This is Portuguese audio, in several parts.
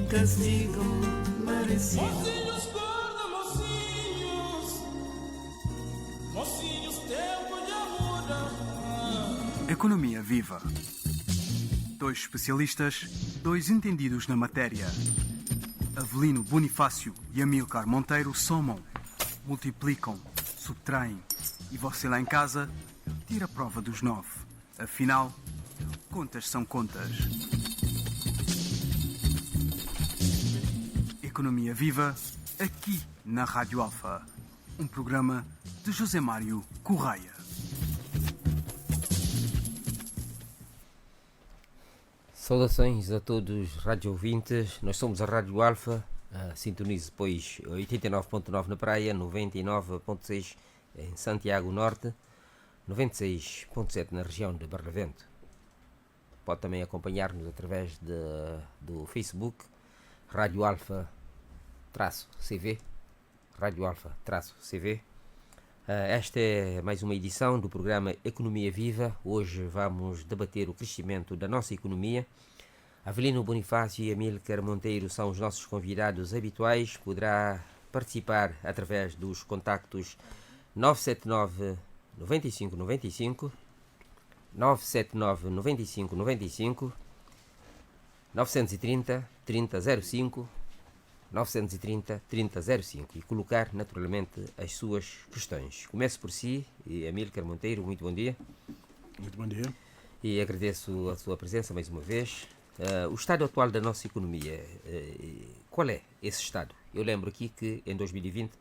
castigo merecido. Mocinhos, corda, mocinhos, mocinhos, tempo de amor. Economia Viva. Dois especialistas, dois entendidos na matéria. Avelino Bonifácio e Amílcar Monteiro somam, multiplicam, subtraem. E você lá em casa tira a prova dos 9. Afinal, contas são contas. Economia Viva, aqui na Rádio Alfa. Um programa de José Mário Correia. Saudações a todos os rádio ouvintes. Nós somos a Rádio Alfa. Sintonize, pois, 89.9 na Praia, 99.6 em Santiago Norte, 96.7 na região de Barlavento. Pode também acompanhar-nos através do Facebook, Rádio Alfa-CV, Rádio Alfa-CV. Esta é mais uma edição do programa Economia Viva. Hoje vamos debater o crescimento da nossa economia. Avelino Bonifácio e Amílcar Monteiro são os nossos convidados habituais. Poderá participar através dos contactos 979 95 95, 979 95 95, 930 3005, 930 3005 e colocar naturalmente as suas questões. Começo por si, Amílcar Monteiro, muito bom dia. Muito bom dia. E agradeço a sua presença mais uma vez. O estado atual da nossa economia, qual é esse estado? Eu lembro aqui que em 2020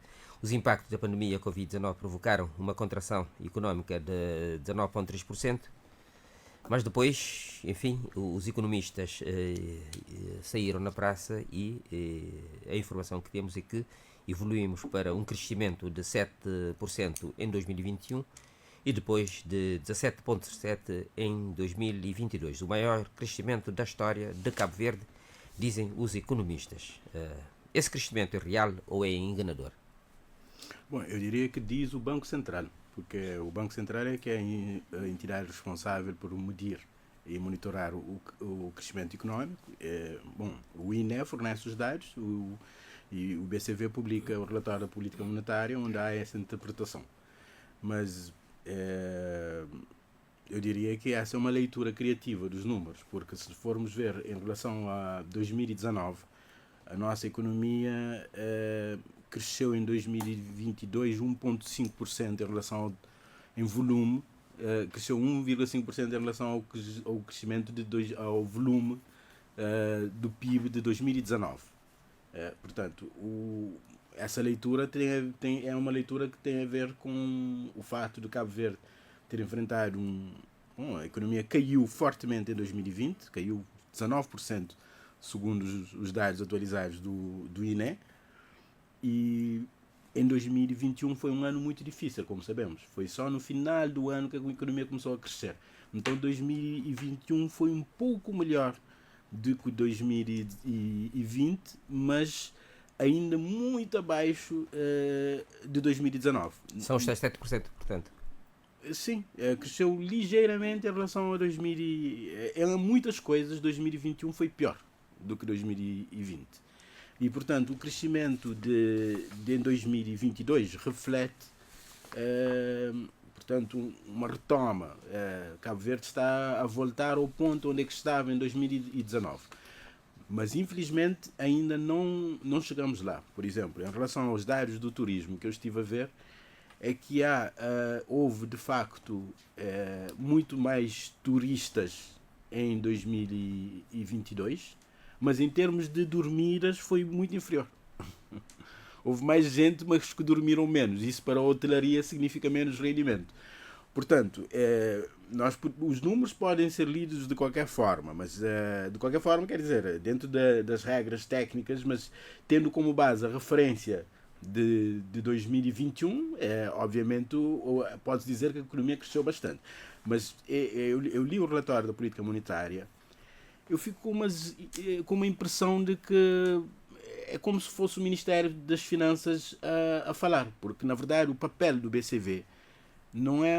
os impactos da pandemia Covid-19 provocaram uma contração económica de 19,3%, mas depois, enfim, os economistas saíram na praça e a informação que temos é que evoluímos para um crescimento de 7% em 2021 e depois de 17,7% em 2022. O maior crescimento da história de Cabo Verde, dizem os economistas. Esse crescimento é real ou é enganador? Bom, eu diria que diz o Banco Central, porque o Banco Central é que é a entidade responsável por medir e monitorar o crescimento económico. O INE fornece os dados e o BCV publica o relatório da política monetária, onde há essa interpretação. Mas eu diria que essa é uma leitura criativa dos números, porque se formos ver em relação a 2019, a nossa economia cresceu em 2022 1,5% em relação em volume, cresceu 1,5% em relação ao crescimento ao volume do PIB de 2019. Portanto, essa leitura é uma leitura que tem a ver com o fato de Cabo Verde ter enfrentado a economia caiu fortemente em 2020, caiu 19% segundo os dados atualizados do INE, e em 2021 foi um ano muito difícil, como sabemos. Foi só no final do ano que a economia começou a crescer. Então 2021 foi um pouco melhor do que 2020, mas ainda muito abaixo de 2019. São os 7%, portanto. Sim, cresceu ligeiramente em relação a 2020. Em muitas coisas, 2021 foi pior do que 2020. E, portanto, o crescimento de 2022 reflete, portanto, uma retoma. Cabo Verde está a voltar ao ponto onde é que estava em 2019. Mas, infelizmente, ainda não chegamos lá. Por exemplo, em relação aos dados do turismo que eu estive a ver, é que houve, de facto, muito mais turistas em 2022, mas em termos de dormidas foi muito inferior. Houve mais gente, mas que dormiram menos. Isso para a hotelaria significa menos rendimento. Portanto, os números podem ser lidos de qualquer forma, mas de qualquer forma quer dizer, dentro das regras técnicas, mas tendo como base a referência de 2021, obviamente pode-se dizer que a economia cresceu bastante. Mas eu li o relatório da política monetária, eu fico com uma impressão de que é como se fosse o Ministério das Finanças a falar, porque na verdade o papel do BCV não é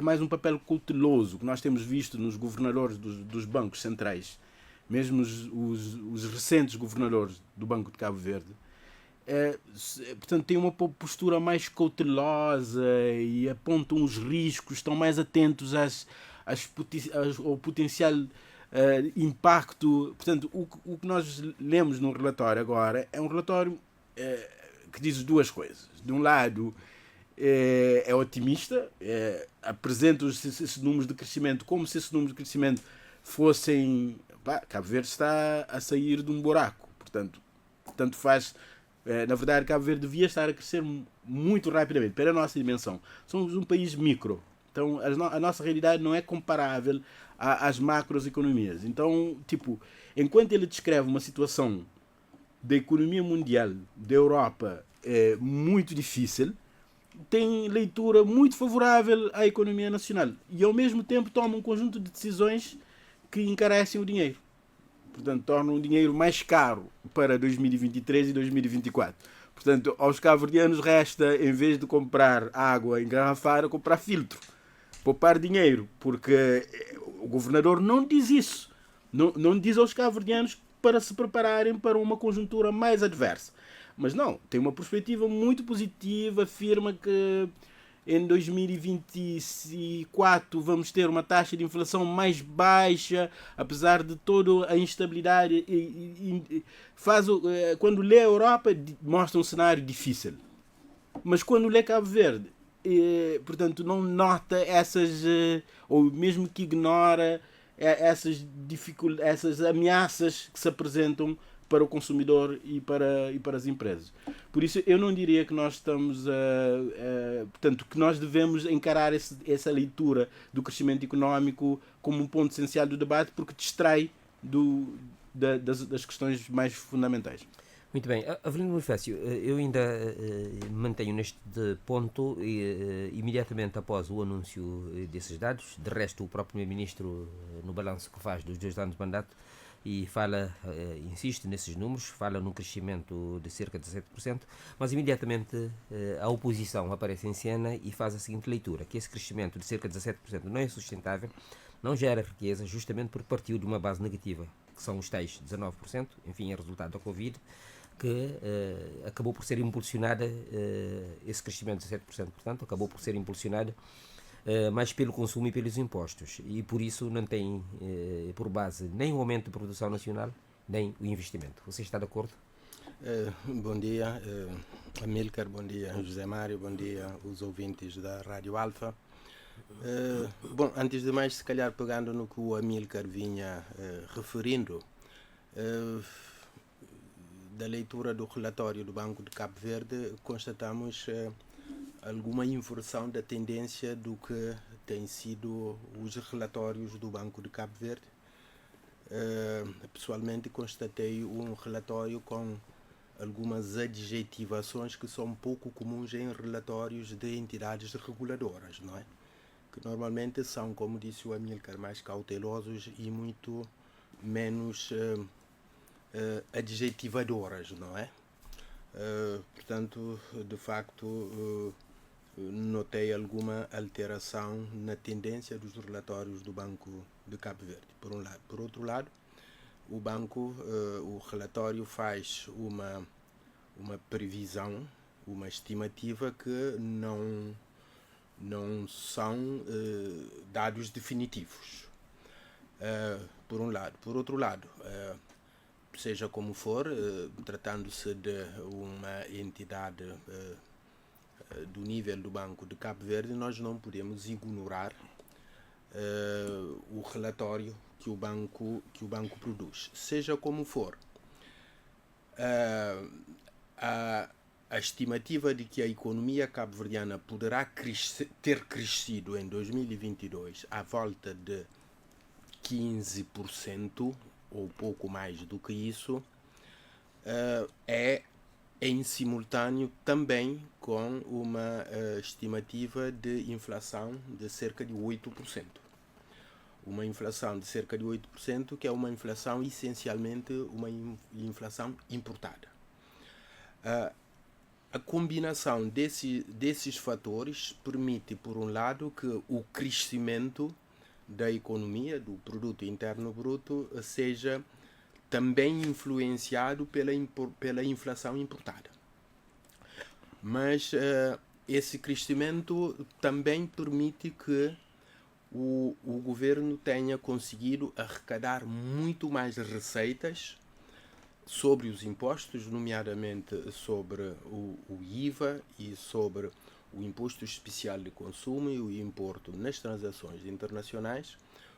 mais um papel cauteloso que nós temos visto nos governadores dos bancos centrais, mesmo os recentes governadores do Banco de Cabo Verde, portanto, têm uma postura mais cautelosa e apontam os riscos, estão mais atentos ao potencial impacto. Portanto, o que nós lemos no relatório agora é um relatório que diz duas coisas. De um lado, é otimista, apresenta esses números de crescimento como se esses números de crescimento fossem... Cabo Verde está a sair de um buraco, portanto, tanto faz... Na verdade, Cabo Verde devia estar a crescer muito rapidamente, pela nossa dimensão. Somos um país micro, então a nossa realidade não é comparável às macroeconomias. Então, enquanto ele descreve uma situação da economia mundial, da Europa, muito difícil, tem leitura muito favorável à economia nacional e, ao mesmo tempo, toma um conjunto de decisões que encarecem o dinheiro. Portanto, tornam o dinheiro mais caro para 2023 e 2024. Portanto, aos cabo-verdianos resta, em vez de comprar água engarrafada, comprar filtro. Poupar dinheiro, porque o governador não diz isso. Não diz aos cabo-verdianos para se prepararem para uma conjuntura mais adversa. Mas não, tem uma perspectiva muito positiva, afirma que em 2024 vamos ter uma taxa de inflação mais baixa, apesar de toda a instabilidade. Quando lê a Europa, mostra um cenário difícil. Mas quando lê Cabo Verde, portanto, não nota essas, ou mesmo que ignora essas ameaças que se apresentam para o consumidor e para as empresas. Por isso, eu não diria que nós estamos portanto, que nós devemos encarar essa leitura do crescimento económico como um ponto essencial do debate, porque distrai das questões mais fundamentais. Muito bem. Avelino Bonifácio, eu ainda mantenho neste ponto, imediatamente após o anúncio desses dados. De resto, o próprio Primeiro-Ministro, no balanço que faz dos 2 anos de mandato, e fala, insiste nesses números, fala num crescimento de cerca de 7%, mas imediatamente a oposição aparece em cena e faz a seguinte leitura, que esse crescimento de cerca de 17% não é sustentável, não gera riqueza, justamente porque partiu de uma base negativa, que são os tais 19%, enfim, é resultado da Covid, que acabou por ser impulsionada, esse crescimento de 7%, portanto, acabou por ser impulsionado mais pelo consumo e pelos impostos, e por isso não tem por base nem o aumento de produção nacional, nem o investimento. Você está de acordo? Bom dia, Amílcar, bom dia, José Mário, bom dia, os ouvintes da Rádio Alfa. Bom, antes de mais, se calhar pegando no que o Amílcar vinha referindo, da leitura do relatório do Banco de Cabo Verde, constatamos alguma inversão da tendência do que têm sido os relatórios do Banco de Cabo Verde. Pessoalmente constatei um relatório com algumas adjetivações que são pouco comuns em relatórios de entidades reguladoras, não é? Que normalmente são, como disse o Amílcar, mais cautelosos e muito menos adjetivadoras, não é? Portanto, de facto, notei alguma alteração na tendência dos relatórios do Banco de Cabo Verde, por um lado. Por outro lado, o banco, o relatório faz uma previsão, uma estimativa que não são dados definitivos, por um lado. Por outro lado, seja como for, tratando-se de uma entidade do nível do Banco de Cabo Verde, nós não podemos ignorar o relatório que o banco produz. Seja como for, a estimativa de que a economia cabo-verdiana poderá ter crescido em 2022 à volta de 15%, ou pouco mais do que isso, é em simultâneo também com uma estimativa de inflação de cerca de 8%. Uma inflação de cerca de 8%, que é uma inflação essencialmente uma inflação importada. A combinação desses fatores permite, por um lado, que o crescimento da economia, do produto interno bruto, seja também influenciado pela inflação importada. Mas esse crescimento também permite que o governo tenha conseguido arrecadar muito mais receitas sobre os impostos, nomeadamente sobre o IVA e sobre o imposto especial de consumo e o imposto nas transações internacionais,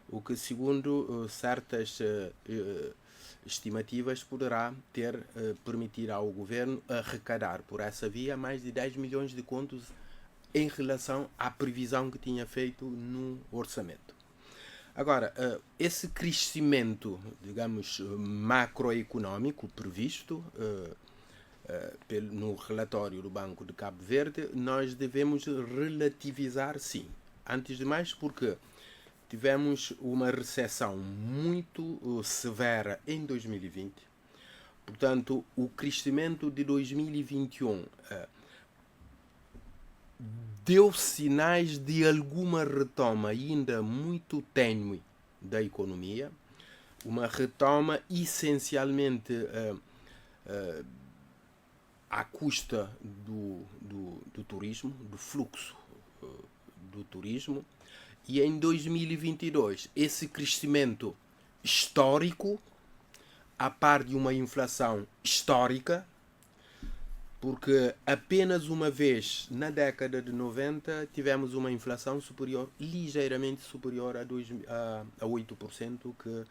o que, segundo certas estimativas, poderá permitir ao governo arrecadar por essa via mais de 10 milhões de contos em relação à previsão que tinha feito no orçamento. Agora, esse crescimento, digamos, macroeconómico previsto no relatório do Banco de Cabo Verde, nós devemos relativizar, sim. Antes de mais, porque tivemos uma recessão muito severa em 2020. Portanto, o crescimento de 2021 deu sinais de alguma retoma ainda muito tênue da economia, uma retoma essencialmente à custa do turismo, do fluxo do turismo, e em 2022 esse crescimento histórico, a par de uma inflação histórica, porque apenas uma vez na década de 90 tivemos uma inflação ligeiramente superior a 8% que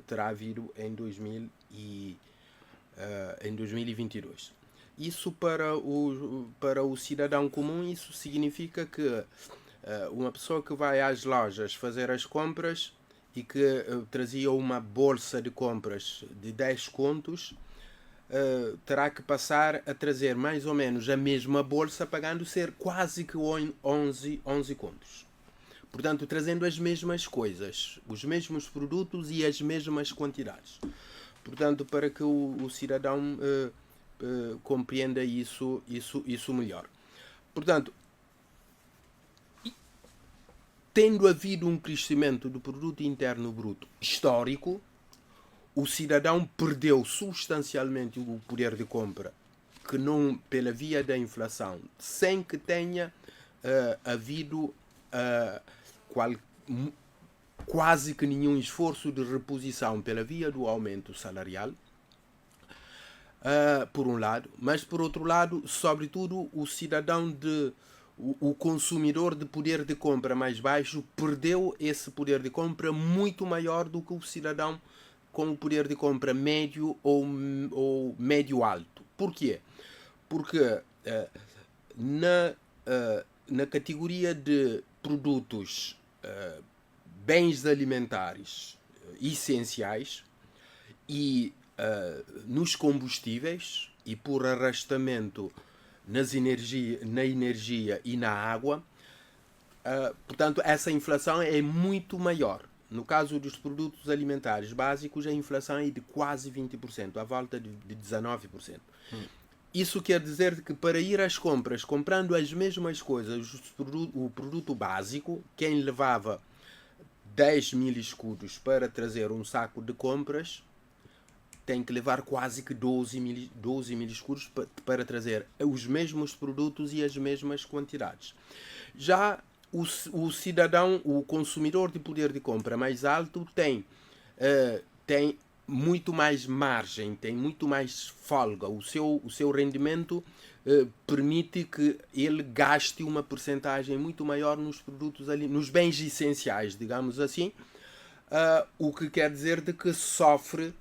terá havido em 2022. Isso para o cidadão comum, isso significa que uma pessoa que vai às lojas fazer as compras e que trazia uma bolsa de compras de 10 contos, terá que passar a trazer mais ou menos a mesma bolsa, pagando ser quase que 11 contos. Portanto, trazendo as mesmas coisas, os mesmos produtos e as mesmas quantidades. Portanto, para que o cidadão compreenda isso melhor. Portanto, tendo havido um crescimento do produto interno bruto histórico, o cidadão perdeu substancialmente o poder de compra, que não pela via da inflação, sem que tenha havido quase que nenhum esforço de reposição pela via do aumento salarial, por um lado, mas por outro lado, sobretudo, o cidadão o consumidor de poder de compra mais baixo perdeu esse poder de compra muito maior do que o cidadão com o poder de compra médio ou médio alto. Porquê? Porque na categoria de produtos, bens alimentares essenciais e nos combustíveis e por arrastamento na energia e na água, portanto, essa inflação é muito maior. No caso dos produtos alimentares básicos, a inflação é de quase 20%, à volta de 19%. Isso quer dizer que para ir às compras, comprando as mesmas coisas, o produto básico, quem levava 10 mil escudos para trazer um saco de compras, tem que levar quase que 12 mil escudos para trazer os mesmos produtos e as mesmas quantidades. Já o cidadão, o consumidor de poder de compra mais alto tem muito mais margem, tem muito mais folga. O seu rendimento permite que ele gaste uma percentagem muito maior nos produtos ali, nos bens essenciais, digamos assim, o que quer dizer de que sofre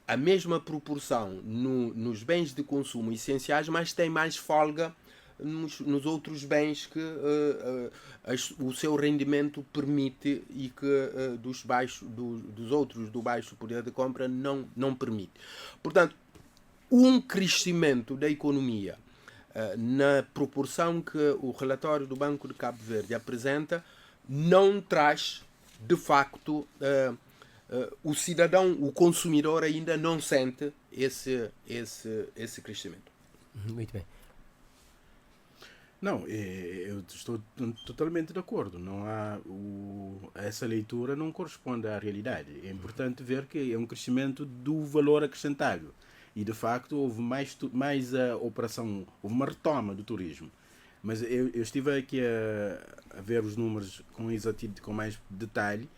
a mesma proporção nos bens de consumo essenciais, mas tem mais folga nos outros bens que o seu rendimento permite e que dos outros do baixo poder de compra não permite. Portanto, um crescimento da economia na proporção que o relatório do Banco de Cabo Verde apresenta não traz, de facto, o cidadão, o consumidor ainda não sente esse crescimento. Muito bem. Não, eu estou totalmente de acordo. Não há essa leitura não corresponde à realidade. É importante ver que é um crescimento do valor acrescentado. E de facto houve mais a operação, houve uma retoma do turismo. Mas eu estive aqui a ver os números com mais detalhe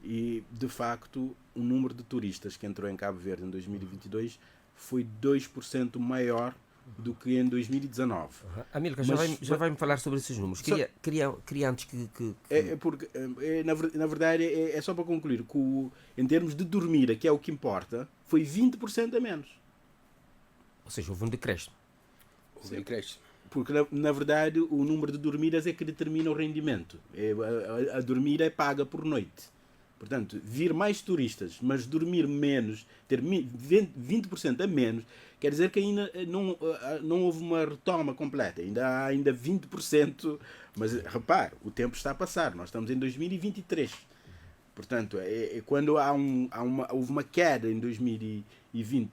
e de facto o número de turistas que entrou em Cabo Verde em 2022 foi 2% maior do que em 2019. Amílcar, já vai-me falar sobre esses números. Queria antes que... Porque, na verdade, é só para concluir que em termos de dormida, que é o que importa, foi 20% a menos. Ou seja, houve um decréscimo. Porque, na verdade, o número de dormidas é que determina o rendimento. A dormida é paga por noite. Portanto, vir mais turistas, mas dormir menos, ter 20% a menos, quer dizer que ainda não houve uma retoma completa. Há 20%, mas repare, o tempo está a passar. Nós estamos em 2023. Portanto, quando houve uma queda em 2020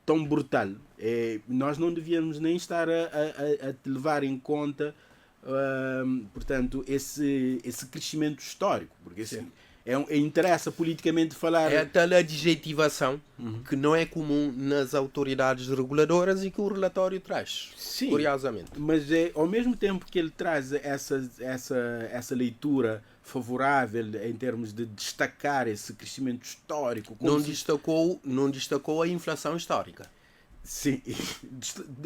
tão brutal, nós não devíamos nem estar a levar em conta, portanto, esse crescimento histórico. Porque interessa politicamente falar... É a tal adjetivação que não é comum nas autoridades reguladoras e que o relatório traz, Sim, curiosamente. Mas ao mesmo tempo que ele traz essa leitura favorável em termos de destacar esse crescimento histórico... Não destacou a inflação histórica. Sim,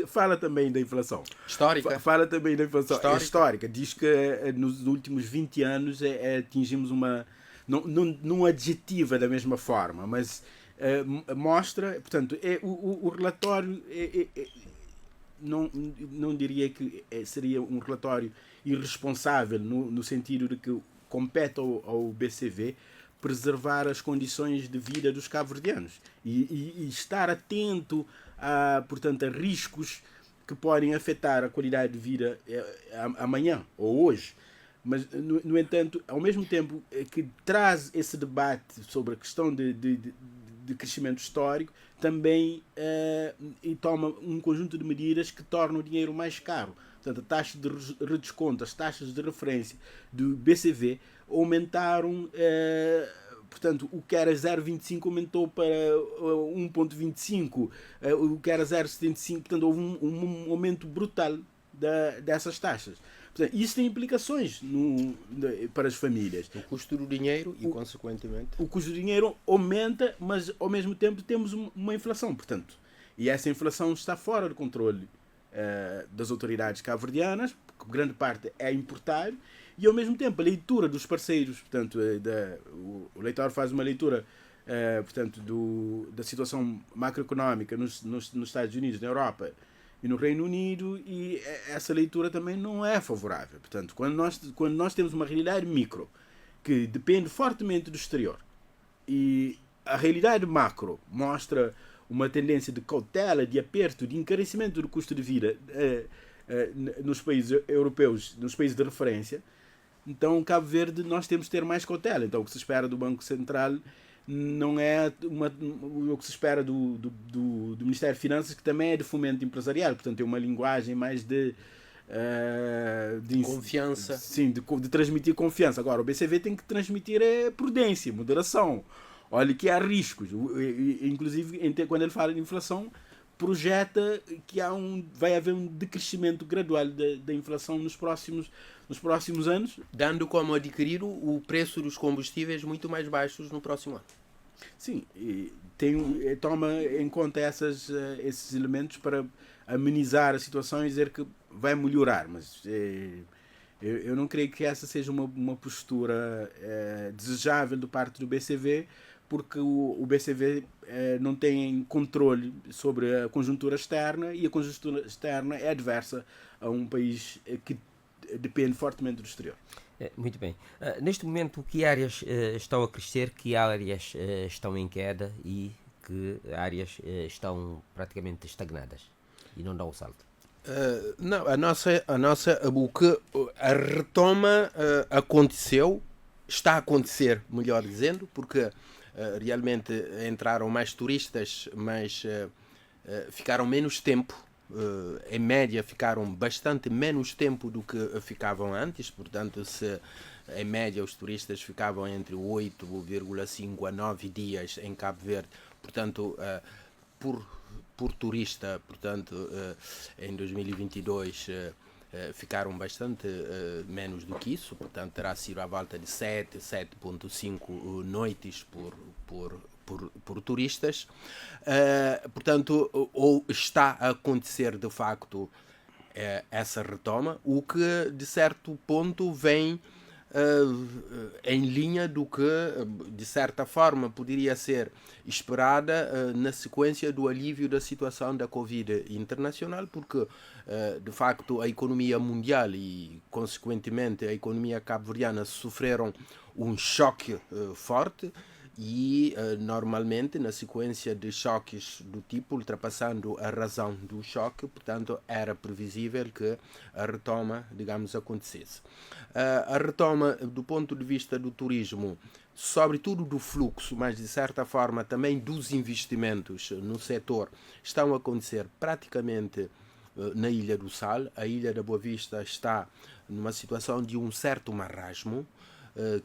fala também da inflação. Histórica? Fala também da inflação histórica. Diz que nos últimos 20 anos atingimos uma... Não adjetiva da mesma forma, mas mostra, portanto, o relatório não diria que seria um relatório irresponsável no sentido de que compete ao BCV preservar as condições de vida dos cabo-verdianos e estar atento a riscos que podem afetar a qualidade de vida amanhã ou hoje. Mas, no entanto, ao mesmo tempo que traz esse debate sobre a questão de crescimento histórico, também toma um conjunto de medidas que tornam o dinheiro mais caro. Portanto, a taxa de redesconto, as taxas de referência do BCV aumentaram, portanto, o que era 0,25 aumentou para 1,25, o que era 0,75, portanto, houve um aumento brutal dessas taxas. Portanto, isso tem implicações para as famílias. O custo do dinheiro e, consequentemente... O custo do dinheiro aumenta, mas, ao mesmo tempo, temos uma inflação. Portanto, e essa inflação está fora do controle das autoridades cabo-verdianas, porque grande parte é importado, e, ao mesmo tempo, a leitura dos parceiros, portanto, o leitor faz uma leitura, portanto, da situação macroeconómica nos Estados Unidos, na Europa, e no Reino Unido, e essa leitura também não é favorável. Portanto, quando nós temos uma realidade micro que depende fortemente do exterior e a realidade macro mostra uma tendência de cautela, de aperto, de encarecimento do custo de vida nos países europeus, nos países de referência, então Cabo Verde nós temos de ter mais cautela. Então o que se espera do Banco Central não é o que se espera do Ministério de Finanças, que também é de fomento empresarial, portanto é uma linguagem mais de confiança. Sim, de transmitir confiança. Agora, o BCV tem que transmitir prudência, moderação. Olha que há riscos. Inclusive, quando ele fala de inflação, projeta que vai haver um decrescimento gradual da inflação nos próximos anos. Dando como adquirido o preço dos combustíveis muito mais baixos no próximo ano. Sim, toma em conta esses elementos para amenizar a situação e dizer que vai melhorar, mas eu não creio que essa seja uma postura desejável do parte do BCV, porque o BCV não tem controle sobre a conjuntura externa e a conjuntura externa é adversa a um país que depende fortemente do exterior. Muito bem. Neste momento, que áreas estão a crescer, que áreas estão em queda e que áreas estão praticamente estagnadas e não dão o salto? Não, a retoma aconteceu, está a acontecer, melhor dizendo, porque realmente entraram mais turistas, mas ficaram menos tempo em média ficaram bastante menos tempo do que ficavam antes, portanto, se em média os turistas ficavam entre 8,5 a 9 dias em Cabo Verde, portanto, por turista, portanto, em 2022 ficaram bastante menos do que isso, portanto terá sido à volta de 7,5 noites por turistas. Portanto, ou está a acontecer de facto essa retoma, o que de certo ponto vem em linha do que de certa forma poderia ser esperada na sequência do alívio da situação da Covid internacional, porque de facto a economia mundial e consequentemente a economia cabo-verdiana sofreram um choque forte e normalmente na sequência de choques do tipo, ultrapassando a razão do choque, portanto era previsível que a retoma, digamos, acontecesse. A retoma do ponto de vista do turismo, sobretudo do fluxo, mas de certa forma também dos investimentos no setor, estão a acontecer praticamente na Ilha do Sal. A Ilha da Boa Vista está numa situação de um certo marasmo,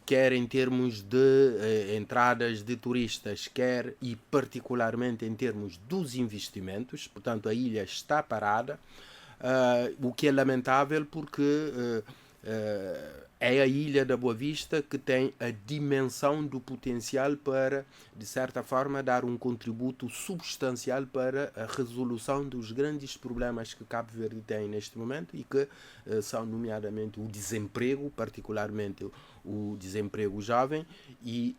quer em termos de entradas de turistas, quer e particularmente em termos dos investimentos. Portanto, a ilha está parada, o que é lamentável porque é a Ilha da Boa Vista que tem a dimensão do potencial para, de certa forma, dar um contributo substancial para a resolução dos grandes problemas que Cabo Verde tem neste momento e que são nomeadamente o desemprego, particularmente o desemprego jovem e,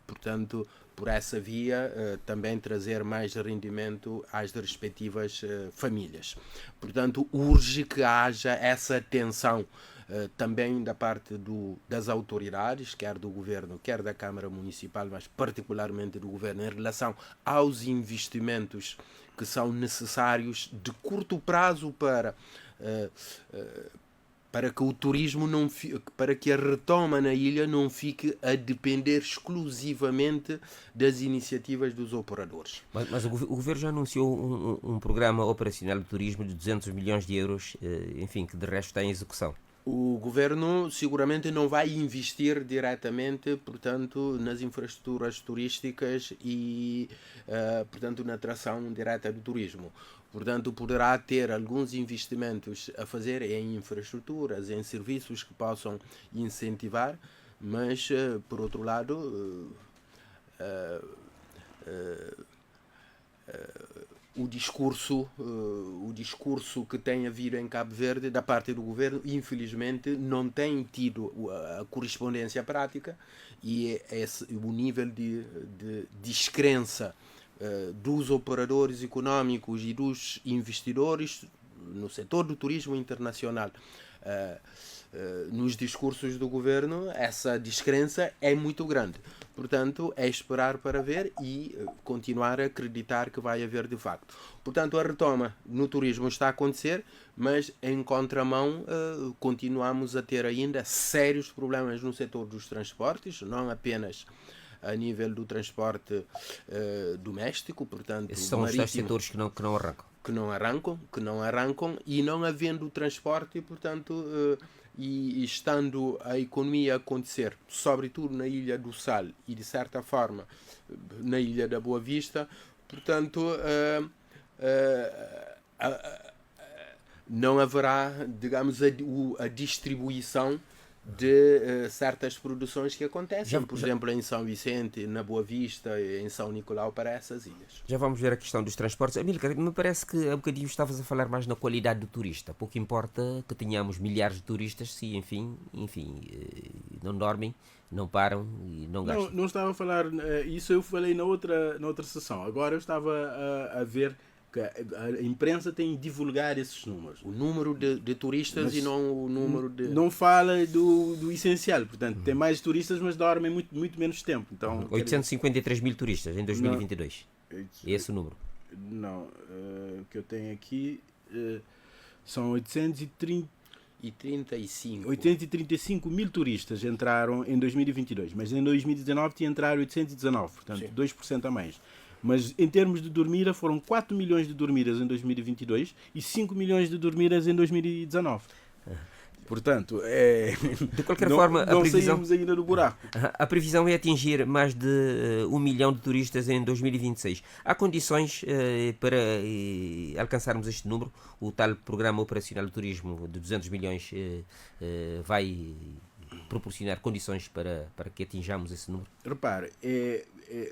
portanto, por essa via também trazer mais rendimento às respectivas famílias. Portanto, urge que haja essa atenção também da parte das autoridades, quer do governo, quer da Câmara Municipal, mas particularmente do governo, em relação aos investimentos que são necessários de curto prazo para que o turismo para que a retoma na ilha não fique a depender exclusivamente das iniciativas dos operadores. Mas o governo já anunciou um programa operacional de turismo de 200 milhões de euros, enfim, que de resto está em execução. O governo seguramente não vai investir diretamente, portanto, nas infraestruturas turísticas e, portanto, na atração direta do turismo. Portanto, poderá ter alguns investimentos a fazer em infraestruturas, em serviços que possam incentivar, mas, por outro lado, o discurso que tem havido em Cabo Verde da parte do governo, infelizmente, não tem tido a correspondência prática e o nível de descrença dos operadores económicos e dos investidores no setor do turismo internacional nos discursos do governo, essa descrença é muito grande. Portanto, é esperar para ver e continuar a acreditar que vai haver de facto. Portanto, a retoma no turismo está a acontecer, mas em contramão continuamos a ter ainda sérios problemas no setor dos transportes, não apenas a nível do transporte doméstico, portanto, esses são os setores que não arrancam. Que não arrancam e não havendo transporte, portanto, e estando a economia a acontecer, sobretudo na Ilha do Sal e de certa forma na Ilha da Boa Vista, portanto, não haverá, digamos, a distribuição de certas produções que acontecem, por exemplo, em São Vicente, na Boa Vista, em São Nicolau, para essas ilhas. Já vamos ver a questão dos transportes. Amílcar, me parece que há bocadinho estavas a falar mais na qualidade do turista. Pouco importa que tenhamos milhares de turistas se, enfim, não dormem, não param e não gastam. Não estava a falar, isso eu falei na outra sessão. Agora eu estava a ver que a imprensa tem divulgar esses números. O número de turistas, mas e não o número de... Não fala do essencial. Portanto, tem mais turistas, mas dormem muito menos tempo. Então, 853 mil turistas em 2022. É esse o número? Não. O que eu tenho aqui são 835 mil turistas entraram em 2022. Mas em 2019 entraram 819. Portanto, sim, 2% a mais. Mas em termos de dormida, foram 4 milhões de dormidas em 2022 e 5 milhões de dormidas em 2019. Portanto, De qualquer não, forma, não saímos ainda do buraco. a previsão é atingir mais de 1 milhão de turistas em 2026. Há condições para alcançarmos este número? O tal Programa Operacional de Turismo de 200 milhões vai proporcionar condições para que atinjamos esse número? Repare,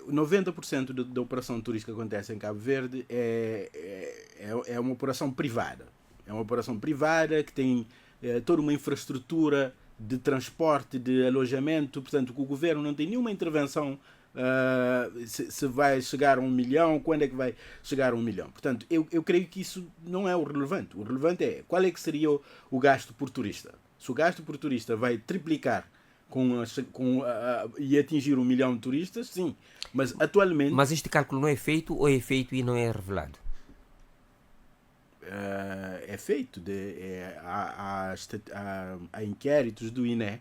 90% da operação turística que acontece em Cabo Verde é uma operação privada. É uma operação privada que tem toda uma infraestrutura de transporte, de alojamento, portanto, que o governo não tem nenhuma intervenção se vai chegar a 1 milhão, quando é que vai chegar a 1 milhão. Portanto, eu creio que isso não é o relevante. O relevante é qual é que seria o gasto por turista. Se o gasto por turista vai triplicar e atingir 1 milhão de turistas, sim. Mas atualmente... Mas este cálculo não é feito ou é feito e não é revelado? É feito. Há inquéritos do INE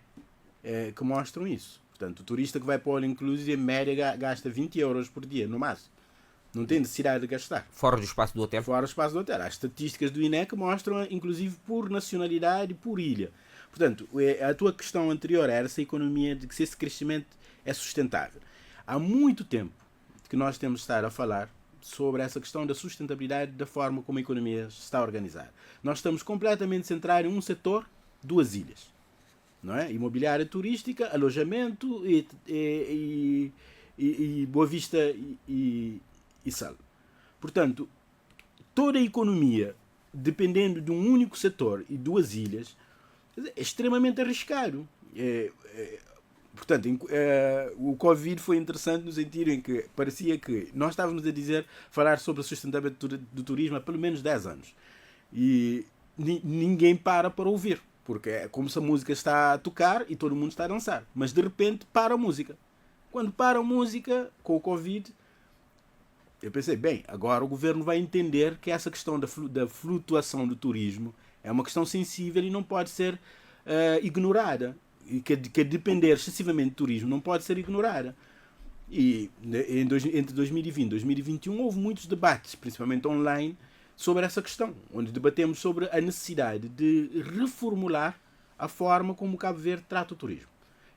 que mostram isso. Portanto, o turista que vai para o All Inclusive, em média, gasta 20 euros por dia, no máximo. Não tem necessidade de gastar. Fora do espaço do hotel? Fora do espaço do hotel. Há estatísticas do INE que mostram, inclusive, por nacionalidade e por ilha. Portanto, a tua questão anterior era se a economia, de que se esse crescimento é sustentável. Há muito tempo que nós temos de estar a falar sobre essa questão da sustentabilidade da forma como a economia está organizada. Nós estamos completamente centrados em um setor, 2 ilhas. Não é? Imobiliária turística, alojamento e Boa Vista e Sal. Portanto, toda a economia, dependendo de um único setor e 2 ilhas, é extremamente arriscado. Portanto, o Covid foi interessante no sentido em que parecia que nós estávamos a falar sobre a sustentabilidade do turismo há pelo menos 10 anos. E ninguém para ouvir. Porque é como se a música está a tocar e todo mundo está a dançar. Mas de repente para a música. Quando para a música, com o Covid, eu pensei, bem, agora o governo vai entender que essa questão da flutuação do turismo é uma questão sensível e não pode ser ignorada. E que depender excessivamente do turismo não pode ser ignorada. E entre 2020 e 2021 houve muitos debates, principalmente online, sobre essa questão, onde debatemos sobre a necessidade de reformular a forma como o Cabo Verde trata o turismo.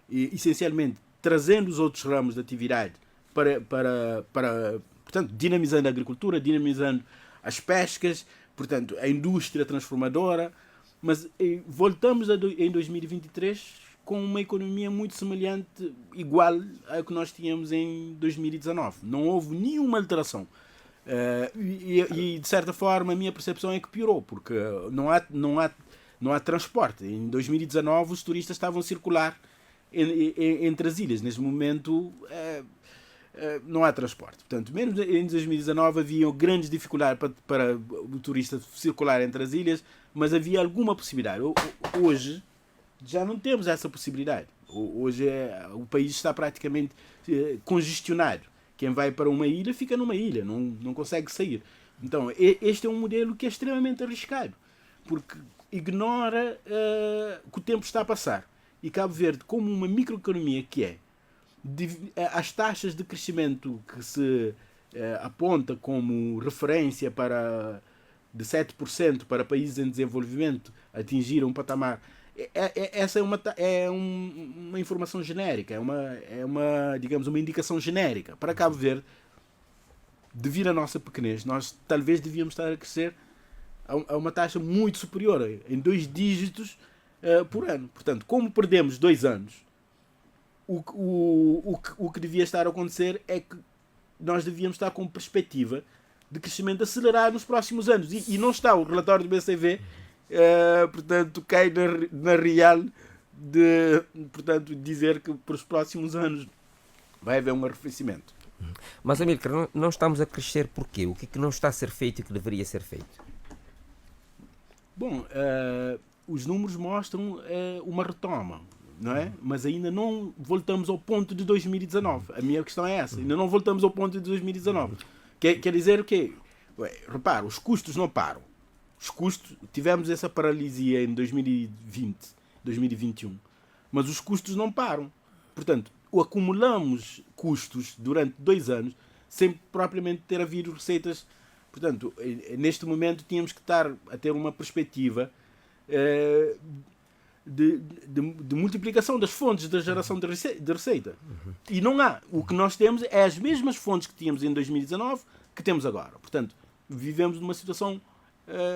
E, essencialmente, trazendo os outros ramos de atividade portanto, dinamizando a agricultura, dinamizando as pescas, portanto, a indústria transformadora, mas voltamos em 2023 com uma economia muito semelhante, igual à que nós tínhamos em 2019. Não houve nenhuma alteração. E de certa forma a minha percepção é que piorou, porque não há transporte. Em 2019 os turistas estavam a circular entre as ilhas. Neste momento não há transporte. Portanto, mesmo em 2019 havia grandes dificuldades para o turista circular entre as ilhas, mas havia alguma possibilidade. Hoje já não temos essa possibilidade. Hoje o país está praticamente congestionado. Quem vai para uma ilha fica numa ilha, não consegue sair. Então, este é um modelo que é extremamente arriscado, porque ignora que o tempo está a passar. E Cabo Verde, como uma microeconomia que as taxas de crescimento que se aponta como referência de 7% para países em desenvolvimento atingir um patamar, essa é uma informação genérica, digamos, uma indicação genérica. Para Cabo Verde, devido à nossa pequenez, nós talvez devíamos estar a crescer a uma taxa muito superior, em 2 dígitos por ano. Portanto, como perdemos 2 anos, o que devia estar a acontecer é que nós devíamos estar com perspectiva de crescimento acelerado nos próximos anos. E não está. O relatório do BCV portanto, cai na real de dizer que para os próximos anos vai haver um arrefecimento. Mas, Amílcar, não estamos a crescer porquê? O que é que não está a ser feito e que deveria ser feito? Bom, os números mostram uma retoma, não é? Mas ainda não voltamos ao ponto de 2019. A minha questão é essa. Ainda não voltamos ao ponto de 2019. Quer dizer o quê? Repara, os custos não param. Os custos, tivemos essa paralisia em 2020, 2021, mas os custos não param. Portanto, acumulamos custos durante 2 anos sem propriamente ter havido receitas. Portanto, neste momento tínhamos que estar a ter uma perspectiva de multiplicação das fontes da geração de receita. E não há. O que nós temos é as mesmas fontes que tínhamos em 2019 que temos agora. Portanto, vivemos numa situação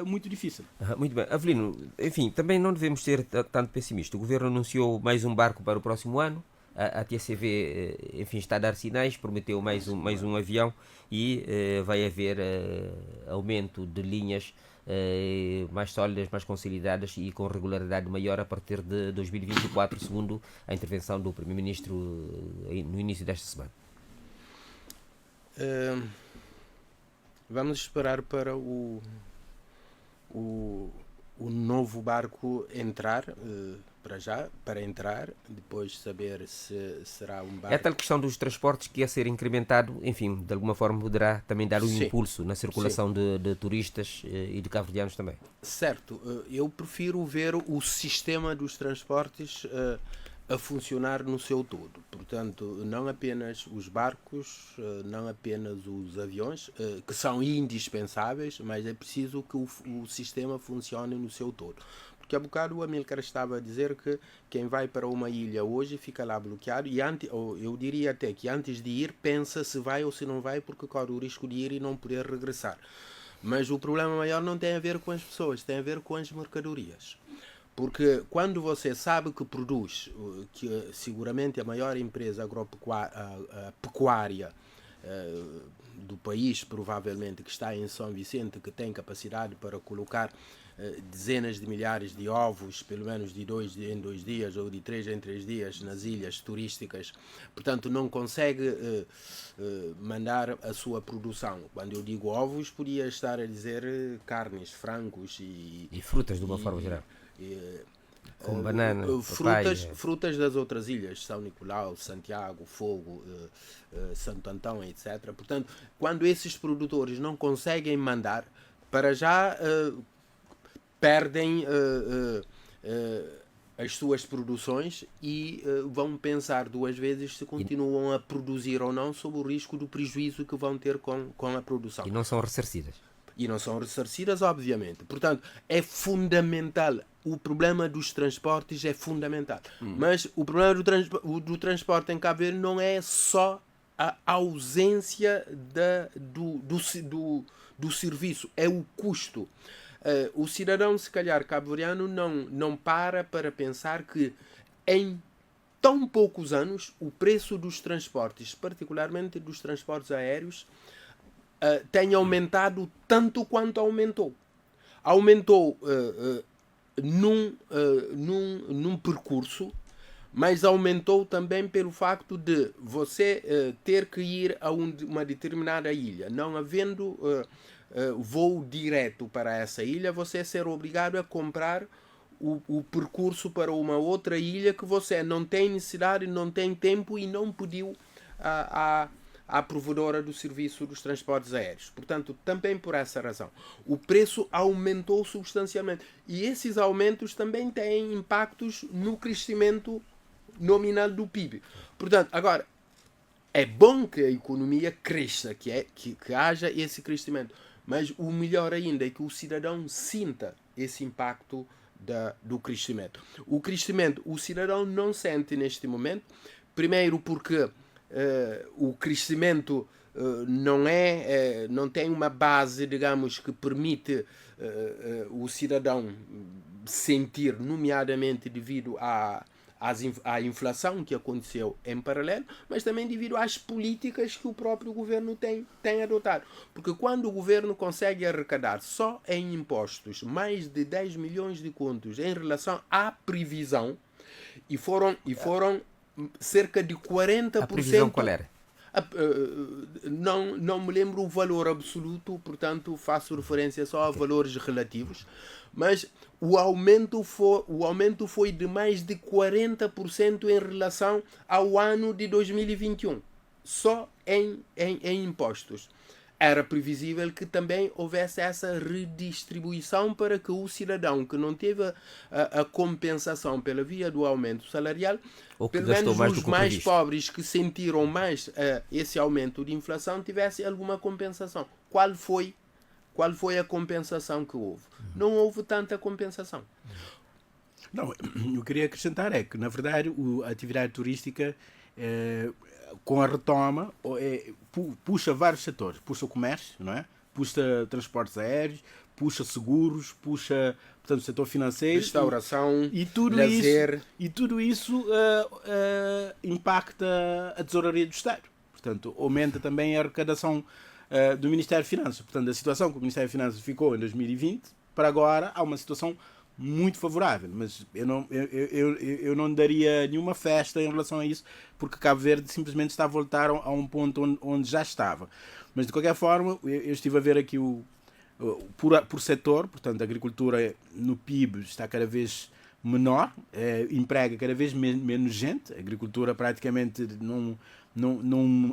muito difícil. Muito bem. Avelino, enfim, também não devemos ser tanto pessimistas. O governo anunciou mais um barco para o próximo ano. A TCV, enfim, está a dar sinais, prometeu mais um avião e vai haver aumento de linhas mais sólidas, mais consolidadas e com regularidade maior a partir de 2024, segundo a intervenção do Primeiro-Ministro no início desta semana. Vamos esperar para o novo barco entrar, para entrar, depois saber se será um barco... É tal questão dos transportes que a ser incrementado, enfim, de alguma forma poderá também dar um Sim. impulso na circulação de turistas e de cabo-verdianos também. Certo, eu prefiro ver o sistema dos transportes a funcionar no seu todo. Portanto, não apenas os barcos, não apenas os aviões, que são indispensáveis, mas é preciso que o sistema funcione no seu todo. Porque há bocado o Amílcar estava a dizer que quem vai para uma ilha hoje fica lá bloqueado e eu diria até que antes de ir pensa se vai ou se não vai, porque corre o risco de ir e não poder regressar. Mas o problema maior não tem a ver com as pessoas, tem a ver com as mercadorias. Porque quando você sabe que produz, que seguramente a maior empresa pecuária do país, provavelmente, que está em São Vicente, que tem capacidade para colocar dezenas de milhares de ovos, pelo menos de 2 em 2 dias ou de 3 em 3 dias nas ilhas turísticas, portanto não consegue mandar a sua produção. Quando eu digo ovos, podia estar a dizer carnes, frangos e frutas de uma forma geral. Com banana, frutas das outras ilhas, São Nicolau, Santiago, Fogo, Santo Antão, etc. Portanto, quando esses produtores não conseguem mandar, para já perdem as suas produções e vão pensar 2 vezes se continuam a produzir ou não, sob o risco do prejuízo que vão ter com a produção. E não são ressarcidas. E não são ressarcidas, obviamente. Portanto, é fundamental. O problema dos transportes é fundamental. Mas o problema do transporte em Cabo Verde não é só a ausência do serviço, é o custo. O cidadão, se calhar, cabo-verdiano não para pensar que em tão poucos anos o preço dos transportes, particularmente dos transportes aéreos, tem aumentado tanto quanto aumentou. Aumentou num percurso, mas aumentou também pelo facto de você ter que ir a uma determinada ilha, não havendo voo direto para essa ilha, você ser obrigado a comprar o percurso para uma outra ilha que você não tem necessidade, não tem tempo e não pediu à provedora do serviço dos transportes aéreos. Portanto, também por essa razão, o preço aumentou substancialmente. E esses aumentos também têm impactos no crescimento nominal do PIB. Portanto, agora, é bom que a economia cresça, que haja esse crescimento. Mas o melhor ainda é que o cidadão sinta esse impacto do crescimento. O crescimento, o cidadão não sente neste momento, primeiro porque o crescimento não tem uma base, digamos, que permite o cidadão sentir, nomeadamente devido à inflação que aconteceu em paralelo, mas também devido às políticas que o próprio governo tem adotado. Porque quando o governo consegue arrecadar só em impostos mais de 10 milhões de contos em relação à previsão, e foram cerca de 40%... A previsão qual era? Não me lembro o valor absoluto, portanto faço referência só a valores relativos, mas o aumento foi de mais de 40% em relação ao ano de 2021, só em impostos. era previsível que também houvesse essa redistribuição para que o cidadão que não teve a compensação pela via do aumento salarial, Ou que pelo gastou menos mais do os que o mais previsto. pobres que sentiram mais esse aumento de inflação tivessem alguma compensação. Qual foi a compensação que houve? Não houve tanta compensação. Não, eu queria acrescentar é que, na verdade, a atividade turística, com a retoma, puxa vários setores. Puxa o comércio, não é? Puxa transportes aéreos, puxa seguros, puxa, portanto, o setor financeiro. Restauração, E tudo lazer. isso impacta a tesouraria do Estado. Portanto, aumenta também a arrecadação do Ministério das Finanças. Portanto, a situação que o Ministério das Finanças ficou em 2020, para agora, há uma situação muito favorável, mas eu não daria nenhuma festa em relação a isso, porque Cabo Verde simplesmente está a voltar a um ponto onde já estava. Mas, de qualquer forma, eu estive a ver aqui por setor, portanto, a agricultura no PIB está cada vez menor, emprega cada vez menos gente, a agricultura praticamente não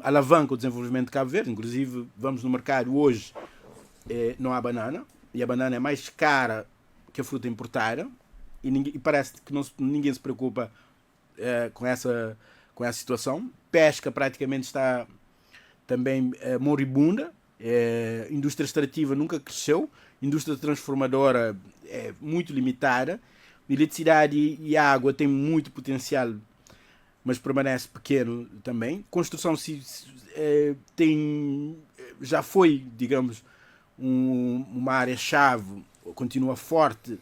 alavanca o desenvolvimento de Cabo Verde. Inclusive, vamos no mercado hoje, não há banana, e a banana é mais cara que a fruta importada, e parece que ninguém se preocupa com essa situação. Pesca praticamente está também moribunda, indústria extrativa nunca cresceu, indústria transformadora é muito limitada, eletricidade e água tem muito potencial, mas permanece pequeno também. Construção já foi, digamos, uma área-chave, continua forte,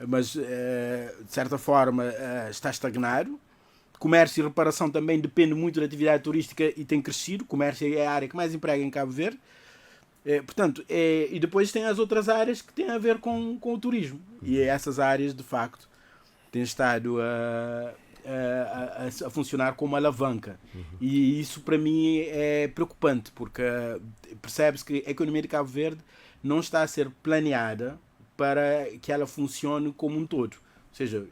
mas de certa forma está estagnado. Comércio e reparação também depende muito da atividade turística e tem crescido. Comércio é a área que mais emprega em Cabo Verde. Portanto, e depois tem as outras áreas que têm a ver com o turismo. E essas áreas, de facto, têm estado a funcionar como alavanca. E isso, para mim, é preocupante, porque percebe-se que a economia de Cabo Verde não está a ser planeada para que ela funcione como um todo. Ou seja,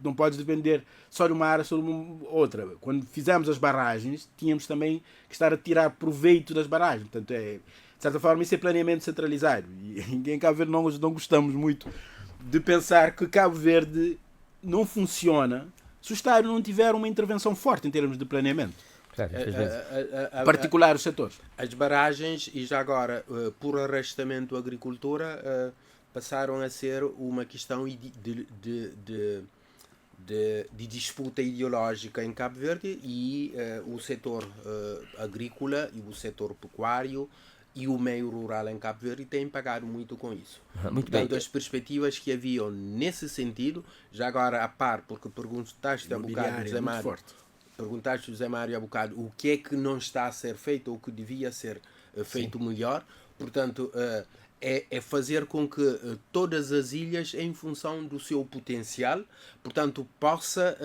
não pode depender só de uma área sobre outra. Quando fizemos as barragens, tínhamos também que estar a tirar proveito das barragens. Portanto, de certa forma, isso é planeamento centralizado. E em Cabo Verde não gostamos muito de pensar que Cabo Verde não funciona se o Estado não tiver uma intervenção forte em termos de planeamento. Claro, Particular os setores. As barragens, e já agora, por arrastamento da agricultura, passaram a ser uma questão de disputa ideológica em Cabo Verde, e o setor agrícola e o setor pecuário e o meio rural em Cabo Verde têm pagado muito com isso. Muito Portanto, bem. as perspectivas que haviam nesse sentido, já agora a par, porque perguntaste há bocado, José Mário, forte. perguntaste, José Mário, há bocado, o que é que não está a ser feito ou o que devia ser feito melhor. Portanto, é fazer com que todas as ilhas, em função do seu potencial, portanto, possa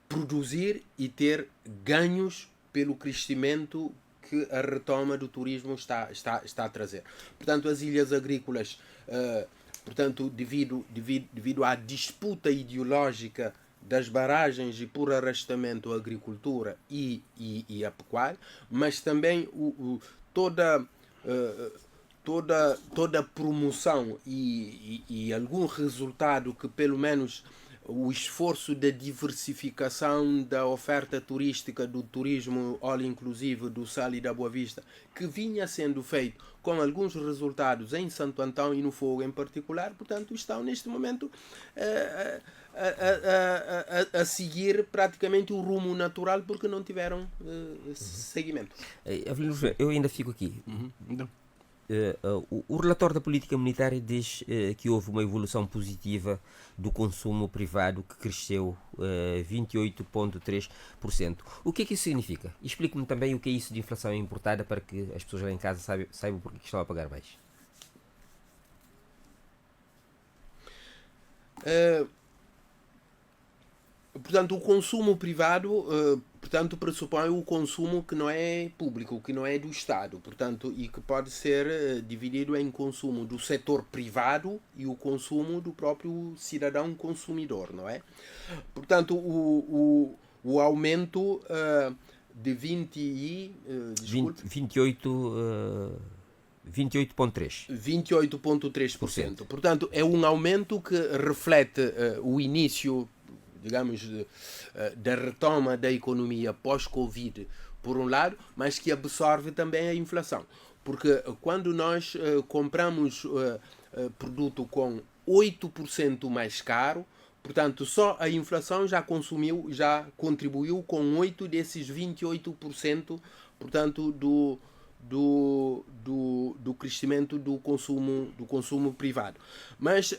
produzir e ter ganhos pelo crescimento que a retoma do turismo está a trazer. Portanto, as ilhas agrícolas, portanto, devido à disputa ideológica das barragens e por arrastamento a agricultura e a pecuária, mas também toda a promoção e algum resultado que, pelo menos, o esforço da diversificação da oferta turística, do turismo all-inclusive do Sal e da Boa Vista, que vinha sendo feito com alguns resultados em Santo Antão e no Fogo em particular, portanto, estão neste momento a seguir praticamente o rumo natural, porque não tiveram seguimento. Eu ainda fico aqui. Então, O relatório da política monetária diz que houve uma evolução positiva do consumo privado, que cresceu 28,3%. O que é que isso significa? Explique-me também o que é isso de inflação importada, para que as pessoas lá em casa saibam porque estão a pagar mais. Portanto, o consumo privado, portanto, pressupõe o consumo que não é público, que não é do Estado, portanto, e que pode ser dividido em consumo do setor privado e o consumo do próprio cidadão consumidor, não é? Portanto, o aumento de 20 e... desculpe. 28,3%. 28,3%. Portanto, é um aumento que reflete o início, digamos, da retoma da economia pós-Covid, por um lado, mas que absorve também a inflação. Porque quando nós compramos produto com 8% mais caro, portanto, só a inflação já contribuiu com 8 desses 28%, portanto, do crescimento do consumo privado. Mas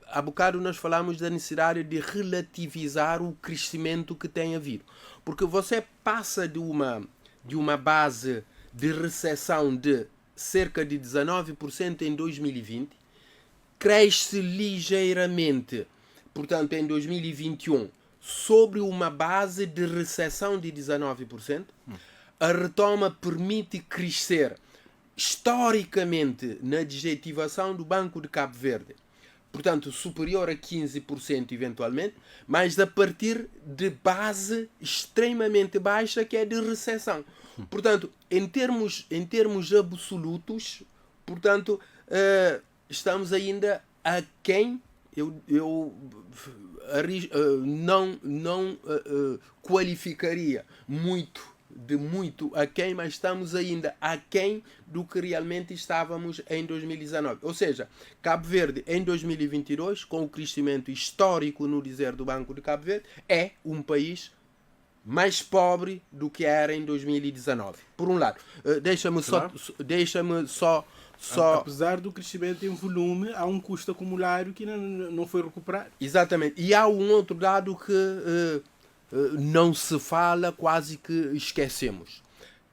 há bocado nós falamos da necessidade de relativizar o crescimento que tem havido. Porque você passa de uma base de recessão de cerca de 19% em 2020, cresce ligeiramente, portanto, em 2021, sobre uma base de recessão de 19%. A retoma permite crescer historicamente na desativação do Banco de Cabo Verde, portanto superior a 15% eventualmente, mas a partir de base extremamente baixa, que é de recessão. Portanto, em termos absolutos, portanto, estamos ainda aquém. Eu não qualificaria muito aquém, mas estamos ainda aquém do que realmente estávamos em 2019. Ou seja, Cabo Verde em 2022, com o crescimento histórico, no dizer do Banco de Cabo Verde, é um país mais pobre do que era em 2019. Por um lado, deixa-me só apesar do crescimento em volume, há um custo acumulado que não foi recuperado. Exatamente. E há um outro dado que não se fala, quase que esquecemos.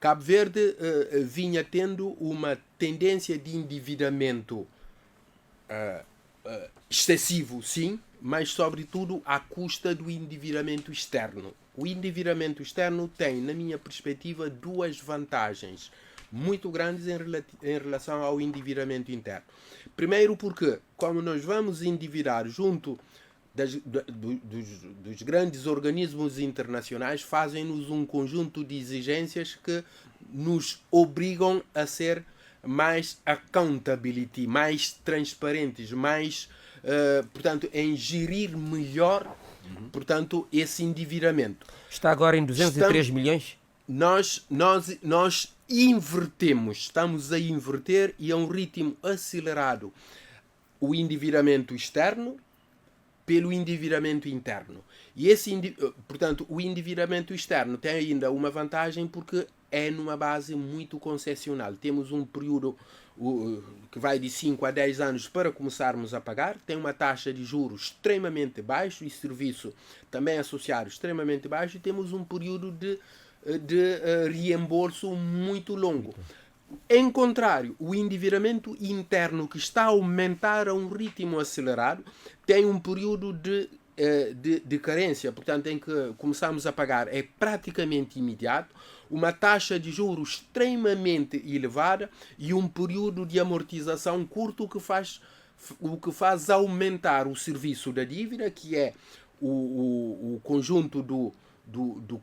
Cabo Verde vinha tendo uma tendência de endividamento excessivo, sim, mas sobretudo à custa do endividamento externo. O endividamento externo tem, na minha perspectiva, duas vantagens muito grandes em relação ao endividamento interno. Primeiro porque, como nós vamos endividar junto dos grandes organismos internacionais, fazem-nos um conjunto de exigências que nos obrigam a ser mais accountability, mais transparentes, mais, portanto, em gerir melhor, portanto, esse endividamento. Está agora em 203 milhões? Nós invertemos, estamos a inverter, e a um ritmo acelerado, o endividamento externo pelo endividamento interno. E portanto, o endividamento externo tem ainda uma vantagem porque é numa base muito concessional. Temos um período que vai de 5 a 10 anos para começarmos a pagar, tem uma taxa de juros extremamente baixo e serviço também associado extremamente baixo, e temos um período de reembolso muito longo. Em contrário, o endividamento interno, que está a aumentar a um ritmo acelerado, tem um período de carência, portanto, em que começamos a pagar é praticamente imediato, uma taxa de juros extremamente elevada e um período de amortização curto, o que faz aumentar o serviço da dívida, que é o conjunto do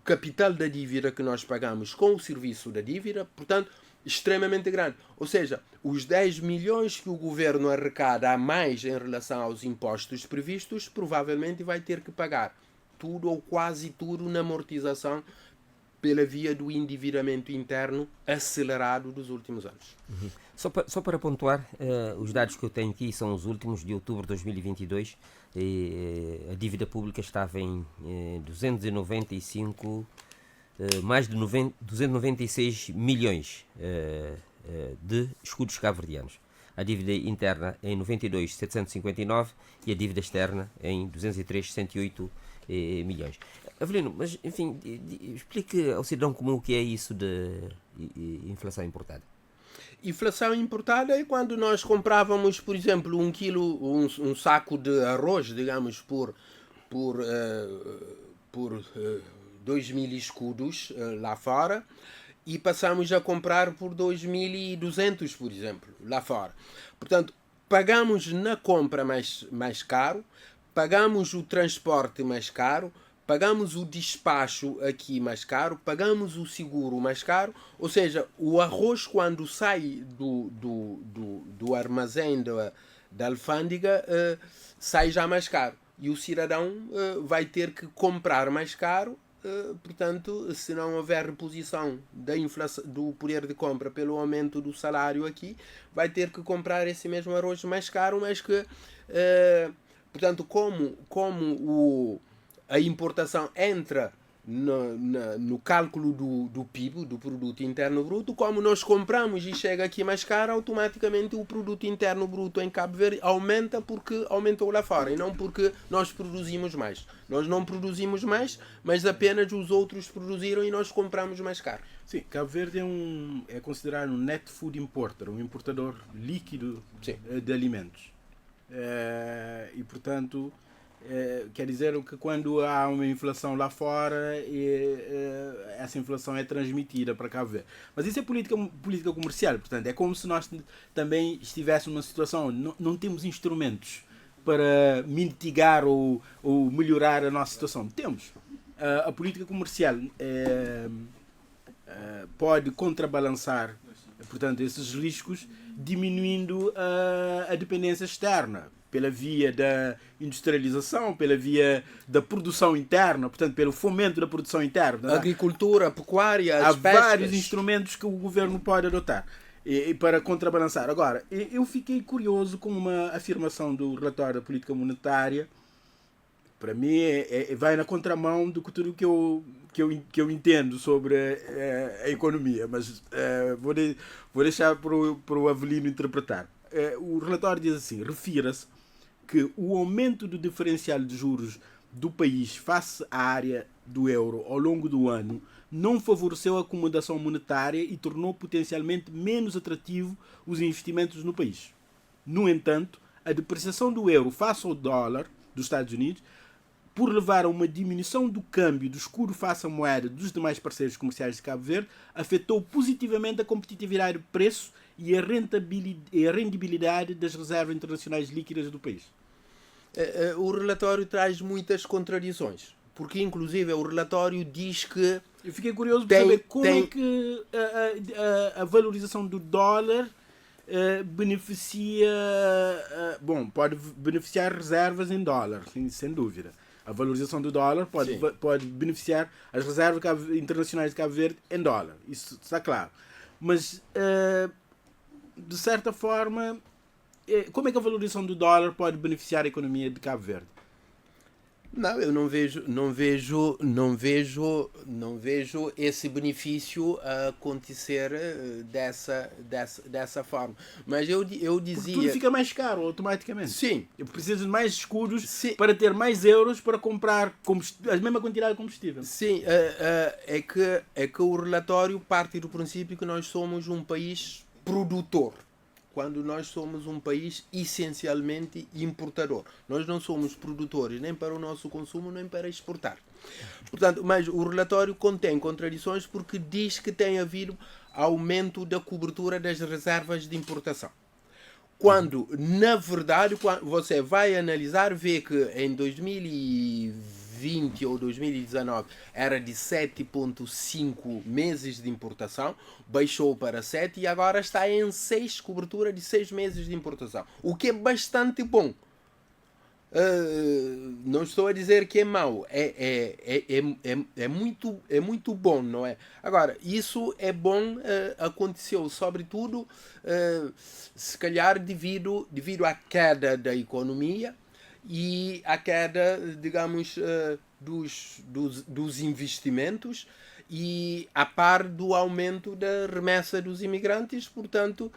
capital da dívida que nós pagamos com o serviço da dívida, portanto, extremamente grande. Ou seja, os 10 milhões que o governo arrecada a mais em relação aos impostos previstos, provavelmente vai ter que pagar tudo ou quase tudo na amortização pela via do endividamento interno acelerado dos últimos anos. Só para pontuar, os dados que eu tenho aqui são os últimos, de outubro de 2022. A dívida pública estava em 295, mais de 296 milhões de escudos cabo-verdianos. A dívida interna em 92,759 e a dívida externa em 203,108 milhões. Avelino, mas enfim, explique ao cidadão comum o que é isso de inflação importada. Inflação importada é quando nós comprávamos, por exemplo, um saco de arroz, digamos, por 2.000 escudos lá fora, e passamos a comprar por 2.200, por exemplo, lá fora. Portanto, pagamos na compra mais caro, pagamos o transporte mais caro, pagamos o despacho aqui mais caro, pagamos o seguro mais caro, ou seja, o arroz quando sai do armazém da alfândega sai já mais caro. E o cidadão vai ter que comprar mais caro, portanto, se não houver reposição da inflação, do poder de compra pelo aumento do salário aqui, vai ter que comprar esse mesmo arroz mais caro, mas que, portanto, como a importação entra no cálculo do PIB, do Produto Interno Bruto, como nós compramos e chega aqui mais caro, automaticamente o Produto Interno Bruto em Cabo Verde aumenta porque aumentou lá fora e não porque nós produzimos mais. Nós não produzimos mais, mas apenas os outros produziram e nós compramos mais caro. Sim, Cabo Verde é considerado um net food importer, um importador líquido de alimentos. E, portanto, quer dizer que quando há uma inflação lá fora, essa inflação é transmitida para Cabo Verde. Mas isso é política comercial, portanto, é como se nós também estivéssemos numa situação, não temos instrumentos para mitigar ou melhorar a nossa situação. Temos. A política comercial pode contrabalançar, portanto, esses riscos, diminuindo a dependência externa, pela via da industrialização, pela via da produção interna, portanto, pelo fomento da produção interna. Agricultura, pecuária, há pescas. vários instrumentos que o governo pode adotar para contrabalançar. Agora, eu fiquei curioso com uma afirmação do relatório da política monetária. Para mim, vai na contramão de tudo que eu entendo sobre a economia, mas vou deixar para o Avelino interpretar. O relatório diz assim, refira-se que o aumento do diferencial de juros do país face à área do euro ao longo do ano não favoreceu a acomodação monetária e tornou potencialmente menos atrativo os investimentos no país. No entanto, a depreciação do euro face ao dólar dos Estados Unidos, por levar a uma diminuição do câmbio do escudo face à moeda dos demais parceiros comerciais de Cabo Verde, afetou positivamente a competitividade de preço e a rendibilidade das reservas internacionais líquidas do país. O relatório traz muitas contradições, porque inclusive o relatório diz que... Eu fiquei curioso para saber como é que a valorização do dólar beneficia... pode beneficiar reservas em dólar, sem dúvida. A valorização do dólar pode beneficiar as reservas internacionais de Cabo Verde em dólar. Isso está claro. Mas, de certa forma, como é que a valorização do dólar pode beneficiar a economia de Cabo Verde? Não, eu não vejo esse benefício acontecer dessa forma. Mas eu dizia... Porque tudo fica mais caro automaticamente. Sim. Eu preciso de mais escudos para ter mais euros para comprar a mesma quantidade de combustível. Sim, é que o relatório parte do princípio que nós somos um país produtor, quando nós somos um país essencialmente importador. Nós não somos produtores nem para o nosso consumo, nem para exportar. Portanto, mas o relatório contém contradições porque diz que tem havido aumento da cobertura das reservas de importação. Quando, na verdade, quando você vai analisar, vê que em 2020 ou 2019 era de 7,5 meses de importação, baixou para 7 e agora está em 6, cobertura de 6 meses de importação, o que é bastante bom. Não estou a dizer que é mau, é muito bom, não é? Agora, isso é bom, aconteceu sobretudo, se calhar devido à queda da economia e à queda, digamos, dos investimentos e a par do aumento da remessa dos imigrantes, portanto...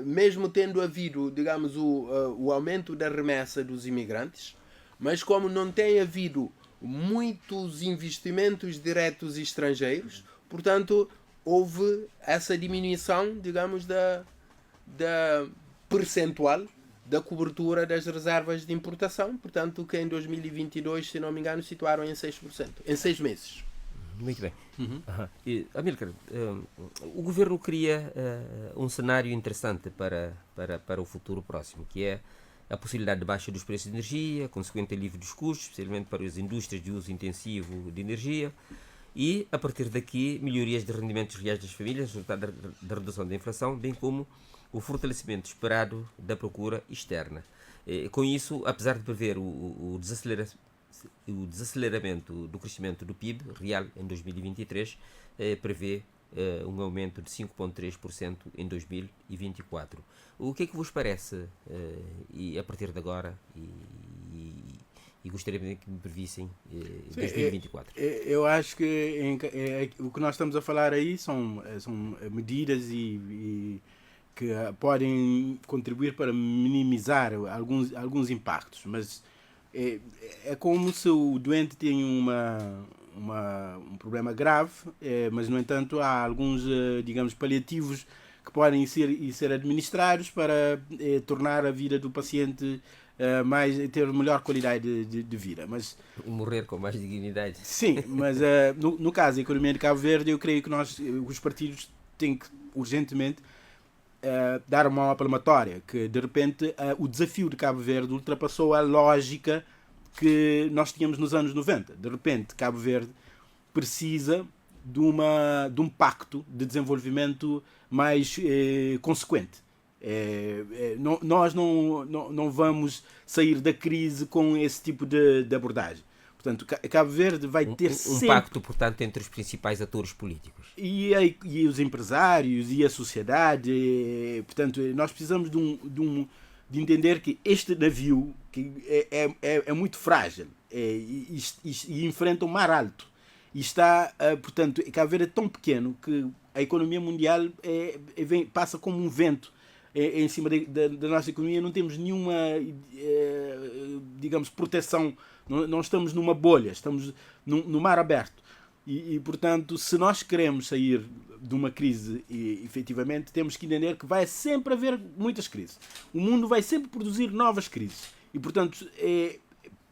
mesmo tendo havido, digamos, o aumento da remessa dos imigrantes, mas como não tem havido muitos investimentos diretos estrangeiros, portanto, houve essa diminuição, digamos, da percentual da cobertura das reservas de importação, portanto, que em 2022, se não me engano, situaram em 6%, em 6 meses. Muito bem. Amílcar, o governo cria um cenário interessante para o futuro próximo, que é a possibilidade de baixa dos preços de energia, consequente alívio dos custos, especialmente para as indústrias de uso intensivo de energia, e, a partir daqui, melhorias de rendimentos reais das famílias, resultado da redução da inflação, bem como o fortalecimento esperado da procura externa. Com isso, apesar de prever o desaceleramento do crescimento do PIB real em 2023, prevê um aumento de 5,3% em 2024. O que é que vos parece e a partir de agora e gostaria que me previssem 2024? Eu acho que o que nós estamos a falar aí são medidas que podem contribuir para minimizar alguns impactos, mas é como se o doente tem um problema grave, mas no entanto há alguns, digamos, paliativos que podem ser administrados para tornar a vida do paciente ter melhor qualidade de vida. Mas morrer com mais dignidade. Sim, mas no caso da economia de Cabo Verde, eu creio que os partidos têm que urgentemente dar uma mão palmatória, que de repente o desafio de Cabo Verde ultrapassou a lógica que nós tínhamos nos anos 90. De repente, Cabo Verde precisa de um pacto de desenvolvimento mais consequente. Nós não vamos sair da crise com esse tipo de abordagem. Portanto, Cabo Verde vai ter sempre... Um pacto, portanto, entre os principais atores políticos. E os empresários e a sociedade. Portanto, nós precisamos de entender que este navio que é muito frágil e enfrenta um mar alto. E está, portanto, Cabo Verde é tão pequeno que a economia mundial passa como um vento em cima da nossa economia. Não temos nenhuma, digamos, proteção. Não estamos numa bolha, estamos no mar aberto. E, portanto, se nós queremos sair de uma crise, efetivamente, temos que entender que vai sempre haver muitas crises. O mundo vai sempre produzir novas crises. E, portanto,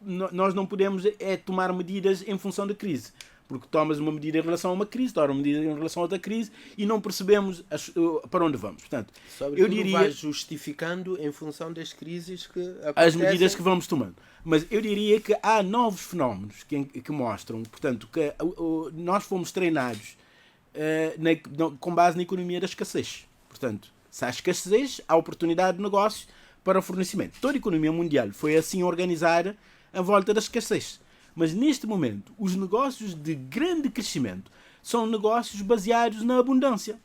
nós não podemos tomar medidas em função da crise. Porque tomas uma medida em relação a uma crise, tomas uma medida em relação a outra crise e não percebemos para onde vamos. Portanto, eu diria... vai justificando em função das crises que acontecem. As medidas que vamos tomando. Mas eu diria que há novos fenómenos que mostram, portanto, que nós fomos treinados com base na economia da escassez. Portanto, se há escassez, há oportunidade de negócios para fornecimento. Toda a economia mundial foi assim organizada à volta da escassez. Mas neste momento, os negócios de grande crescimento são negócios baseados na abundância.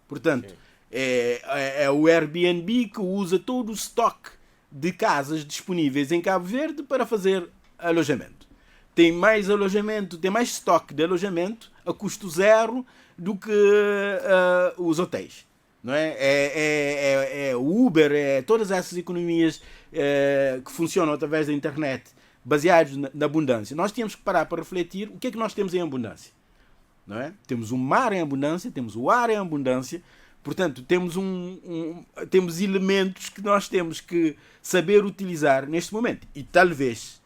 Portanto, é o Airbnb que usa todo o estoque de casas disponíveis em Cabo Verde para fazer alojamento. Tem mais alojamento, tem mais estoque de alojamento a custo zero do que os hotéis. Não é? O Uber, todas essas economias que funcionam através da internet, baseados na abundância. Nós temos que parar para refletir o que é que nós temos em abundância. Não é? Temos o mar em abundância, temos o ar em abundância, portanto, temos temos elementos que nós temos que saber utilizar neste momento. E talvez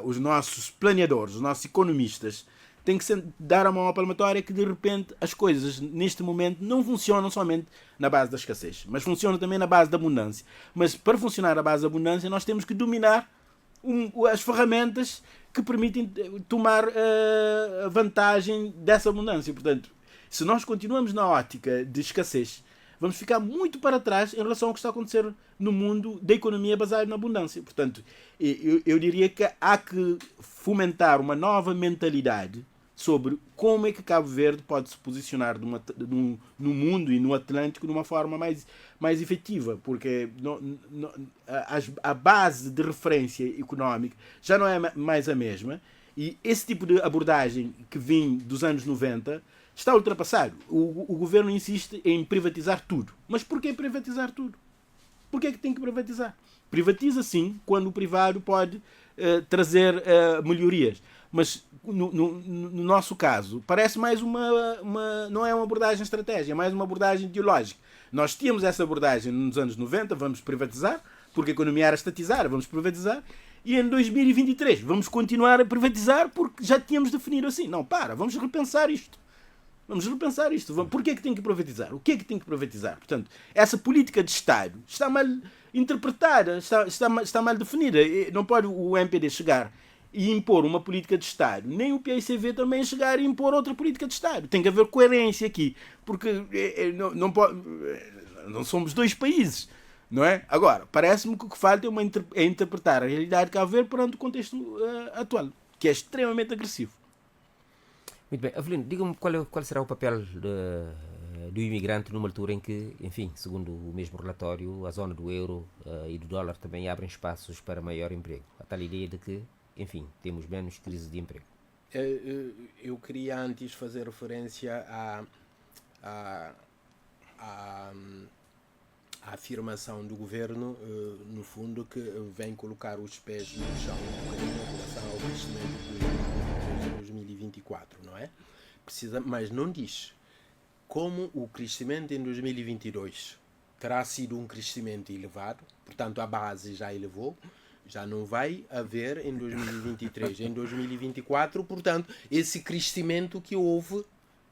os nossos planeadores, os nossos economistas, têm que dar a mão à palmatória que, de repente, as coisas, neste momento, não funcionam somente na base da escassez, mas funcionam também na base da abundância. Mas, para funcionar na base da abundância, nós temos que dominar as ferramentas que permitem tomar vantagem dessa abundância. Portanto, se nós continuamos na ótica de escassez, vamos ficar muito para trás em relação ao que está a acontecer no mundo da economia baseada na abundância. Portanto, eu diria que há que fomentar uma nova mentalidade sobre como é que Cabo Verde pode se posicionar no mundo e no Atlântico de uma forma mais efetiva, porque a base de referência económica já não é mais a mesma, e esse tipo de abordagem que vem dos anos 90 está ultrapassado. O governo insiste em privatizar tudo. Mas porquê privatizar tudo? Porquê é que tem que privatizar? Privatiza sim, quando o privado pode trazer melhorias. Mas no nosso caso, parece mais não é uma abordagem estratégica, é mais uma abordagem ideológica. Nós tínhamos essa abordagem nos anos 90, vamos privatizar, porque a economia era estatizada, vamos privatizar, e em 2023 vamos continuar a privatizar porque já tínhamos definido assim. Não, vamos repensar isto. Vamos repensar isto. Por que é que tem que privatizar? O que é que tem que privatizar? Portanto, essa política de Estado está mal interpretada, está mal definida. Não pode o MPD chegar e impor uma política de Estado, nem o PICV também chegar e impor outra política de Estado. Tem que haver coerência aqui, porque não somos dois países, não é? Agora, parece-me que o que falta é interpretar a realidade de Cabo Verde perante o contexto atual, que é extremamente agressivo. Muito bem. Avelino, diga-me qual será o papel do imigrante numa altura em que, enfim, segundo o mesmo relatório, a zona do euro e do dólar também abrem espaços para maior emprego. A tal ideia de que, enfim, temos menos crise de emprego. Eu queria antes fazer referência à afirmação do governo, no fundo, que vem colocar os pés no chão em relação ao crescimento de 2024, não é? Mas não diz como o crescimento em 2022 terá sido um crescimento elevado, portanto a base já elevou, já não vai haver em 2023, em 2024, portanto, esse crescimento que houve,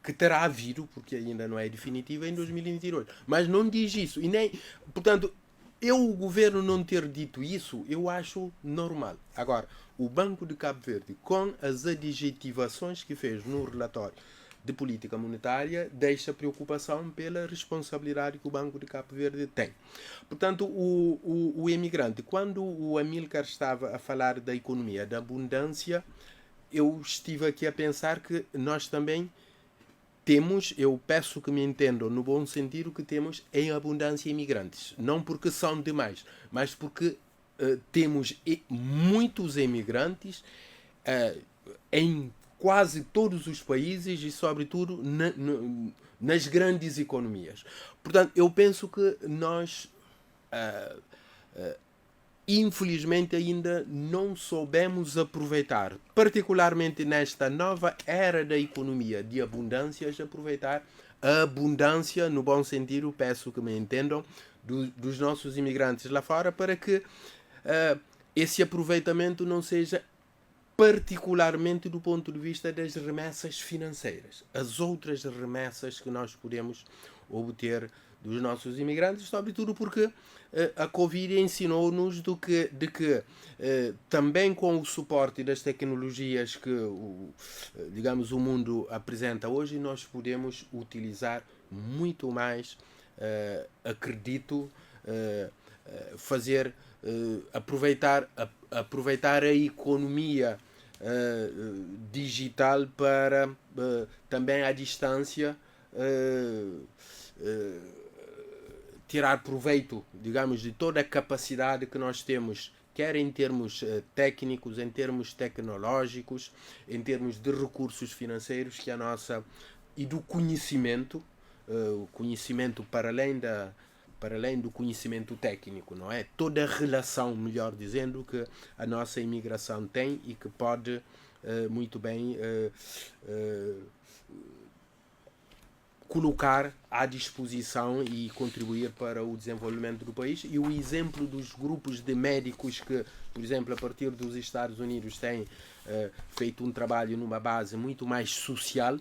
que terá havido, porque ainda não é definitivo, em 2022. Mas não diz isso. E nem, portanto, o governo não ter dito isso, eu acho normal. Agora, o Banco de Cabo Verde, com as adjetivações que fez no relatório de política monetária, deixa preocupação pela responsabilidade que o Banco de Cabo Verde tem. Portanto, o emigrante, quando o Amílcar estava a falar da economia, da abundância, eu estive aqui a pensar que nós também temos, eu peço que me entendam no bom sentido, que temos em abundância imigrantes. Não porque são demais, mas porque temos muitos imigrantes em quase todos os países e, sobretudo, nas grandes economias. Portanto, eu penso que nós, infelizmente, ainda não soubemos aproveitar, particularmente nesta nova era da economia de abundâncias, aproveitar a abundância, no bom sentido, peço que me entendam, dos nossos imigrantes lá fora, para que esse aproveitamento não seja particularmente do ponto de vista das remessas financeiras, as outras remessas que nós podemos obter dos nossos imigrantes, sobretudo porque a Covid ensinou-nos de que também com o suporte das tecnologias que digamos, o mundo apresenta hoje, nós podemos utilizar muito mais, acredito, aproveitar a economia digital para também à distância tirar proveito, digamos, de toda a capacidade que nós temos, quer em termos técnicos, em termos tecnológicos, em termos de recursos financeiros, que a nossa, e do conhecimento, o conhecimento para além do conhecimento técnico, não é? Toda a relação, melhor dizendo, que a nossa imigração tem e que pode muito bem colocar à disposição e contribuir para o desenvolvimento do país. E o exemplo dos grupos de médicos que, por exemplo, a partir dos Estados Unidos têm feito um trabalho numa base muito mais social.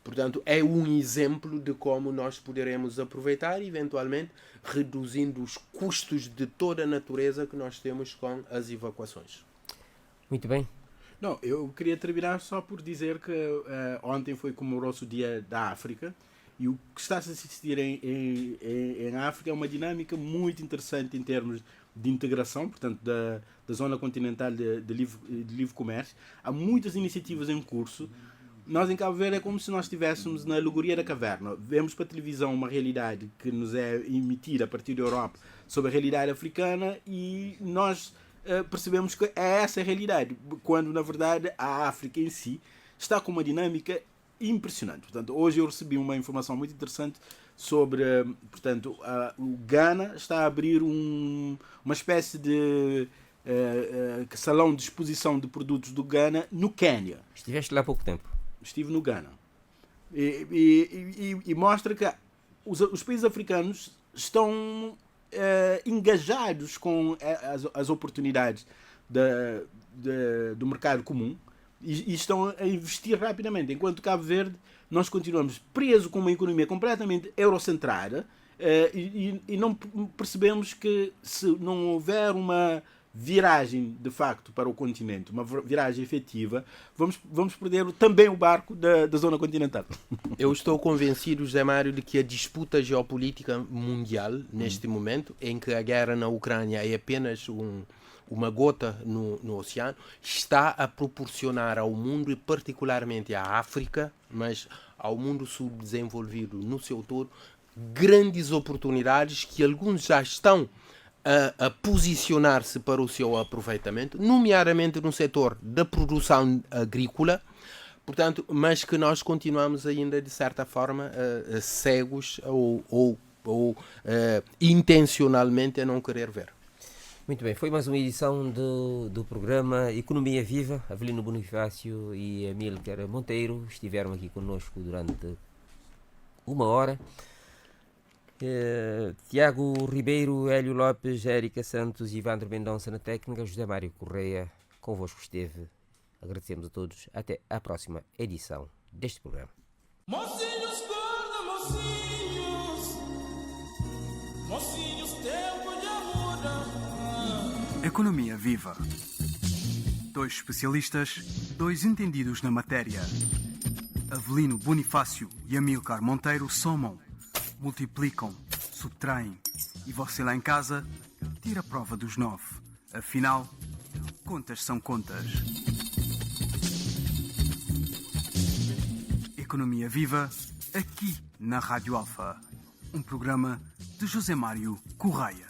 Portanto, é um exemplo de como nós poderemos aproveitar, eventualmente, reduzindo os custos de toda a natureza que nós temos com as evacuações. Muito bem. Não, eu queria terminar só por dizer que ontem comemorou-se o Dia da África, e o que está a se assistir em África é uma dinâmica muito interessante em termos de integração, portanto, da zona continental de livre comércio. Há muitas iniciativas em curso. Nós em Cabo Verde é como se nós estivéssemos na alegoria da caverna. Vemos para a televisão uma realidade que nos é emitida a partir da Europa sobre a realidade africana e nós percebemos que é essa a realidade, quando na verdade a África em si está com uma dinâmica impressionante. Portanto, hoje eu recebi uma informação muito interessante sobre, portanto, o Ghana está a abrir uma espécie de salão de exposição de produtos do Ghana no Quênia. Estiveste lá há pouco tempo. Estive no Ghana. E mostra que os países africanos estão engajados com as oportunidades do mercado comum, e estão a investir rapidamente. Enquanto Cabo Verde, nós continuamos presos com uma economia completamente eurocentrada e não percebemos que se não houver uma viragem de facto para o continente, uma viragem efetiva, vamos perder também o barco da zona continental. Eu estou convencido, José Mário, de que a disputa geopolítica mundial, neste momento, em que a guerra na Ucrânia é apenas uma gota no oceano, está a proporcionar ao mundo, e particularmente à África, mas ao mundo subdesenvolvido no seu todo, grandes oportunidades que alguns já estão a posicionar-se para o seu aproveitamento, nomeadamente no setor da produção agrícola, portanto, mas que nós continuamos ainda, de certa forma, cegos ou intencionalmente a não querer ver. Muito bem, foi mais uma edição do programa Economia Viva. Avelino Bonifácio e Amílcar Monteiro estiveram aqui conosco durante 1 hora. Tiago Ribeiro, Hélio Lopes, Érica Santos e Ivandro Mendonça na técnica, José Mário Correia convosco esteve. Agradecemos a todos. Até à próxima edição deste programa. Mocinhos, gorda, mocinhos. Mocinhos, tempo de muda. Economia Viva. 2 especialistas, 2 entendidos na matéria. Avelino Bonifácio e Amílcar Monteiro somam, multiplicam, subtraem. E você lá em casa, tira a prova dos 9. Afinal, contas são contas. Economia Viva, aqui na Rádio Alfa. Um programa de José Mário Correia.